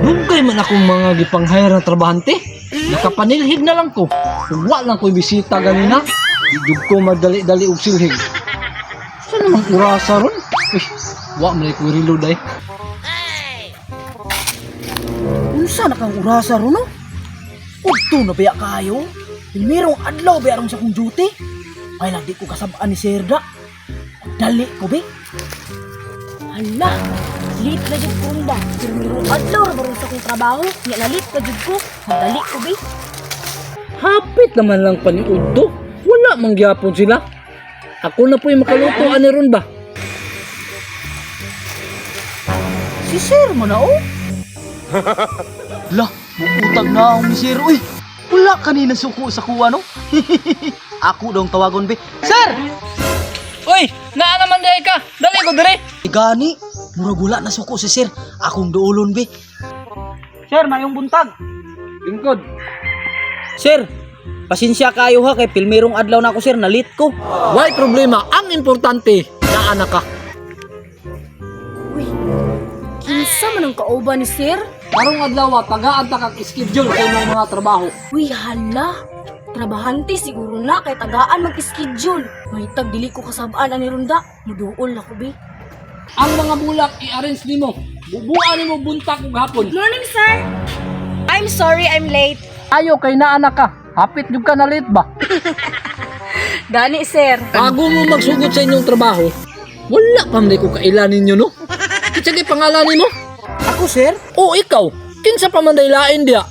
Dugay man akong mga gipanghayar na trabahante. Nakapanilhig na lang ko. Kung wa lang ko'y bisita ganina, idug ko madali-dali og silhig. Saan namang urasa ron? Uy, wa man ko'y reload ay. Unsa na kang urasa ron no? Udto na baya kayo? Merong adlaw ba aron sa kong duty? Ay lang di ko kasabaan ni Serda. Dali ko be. Hala, lit na jud ko ba? Pero merong adlaw ra baron sa kong trabaho. Nya na lit na jud ko. Madali ko be. Hapit naman lang paniudto. Wala mang gyapon sila. Ako na po yung makaluto ani ron ba? Si Sir mo na oh. Lah, bukutag na ang misir. Uy, wala kanina suko sa kuha no? Ako dong tawagon be. Sir! Uy, naa naman day ka. Dali ko dire. Gani, murag wala na suko si Sir. Akong duolon be. Sir, mayong buntag. Lingkod. Sir, pasensya kayo ha kay pilmerong adlaw na ako sir, nalit ko. Why problema? Ang importante, naa na ka. Uy, kinsa man ang kauban ni sir? Karong adlaw tagaan ta kag schedule sa imong mga trabaho. Uy, hala. Trabahante siguro na kay tagaan mag-schedule. Mahitag dili ko kasabaan ani ronda. Muduol ako be. Ang mga bulak i-arrange nimo. Bubuan nimo buntag ug hapon. Morning, sir. I'm sorry I'm late. Ayo kay naa na ka. Hapit jud ka na late ba? Gani, sir. Bago mo magsugod sa inyong trabaho, wala pa man ko kailan ninyo no. Kitsa kay pangalan nimo? Ako sir? O ikaw, kinsa pa man daylain dia?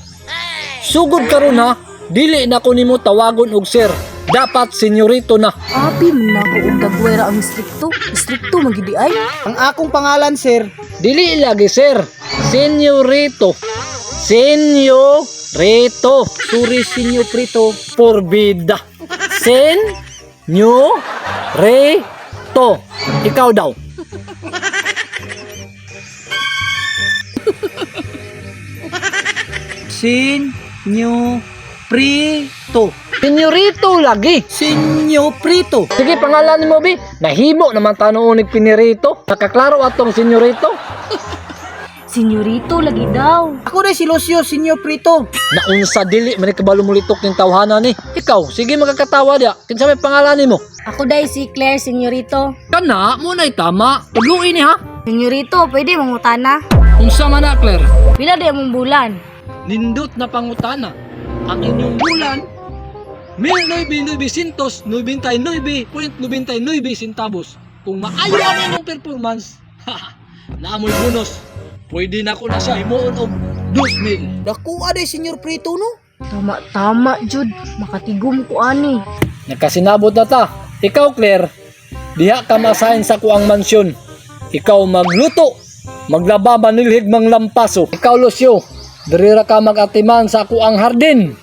Sugod karon ha. Dili na ko nimo tawagon og sir. Dapat senyorito na. Abi na ko og dagwera ang stricto. Stricto man gid ay. Ang akong pangalan sir. Dili lagi sir. Senyorito. Senyorito. Suri sinyo prito. Porbida. Senyorito. Ikaw daw. Sinyo prito. Senyorito lagi. Sinyo prito. Sige, pangalan mo, Bi. Nahimo naman tanoon ni Pinirito. Nakaklaro atong senyorito. Senyorito lagi daw. Ako na si Lucio Sinyo prito. Naunsa dili, man kabalo mo litok ng tawhanan ni. Ikaw, sige magkakatawa dia. Kinsa may pangalan mo? Ako day si Claire, senyorito. Kana, mo na'y tama. Tuluin ni ha. Senyorito, pwede mangutana. Unsa man na, Claire? Pila day mong bulan? Nindot na pangutana. Ang inyong bulan, 19,999.99 centavos. Kung maayo ang inyong performance, naamoy bonus. Pwede na ko na siya himuon og 2,000. Dakuha day Sinyor prito no. Tama, Jud. Makatigom ko ani. Nakasinabot na ta. Ikaw, Claire, diha ka masahin sa kuang mansyon. Ikaw magluto, maglaba manilhig mang lampaso. Ikaw, Lucio, dirira ka mag-atiman sa kuang hardin.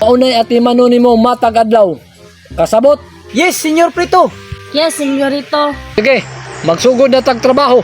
Maunay atiman nun nimo matag adlaw. Kasabot? Yes, Sinyor prito. Yes, senyorito. Sige, magsugod na tag trabaho.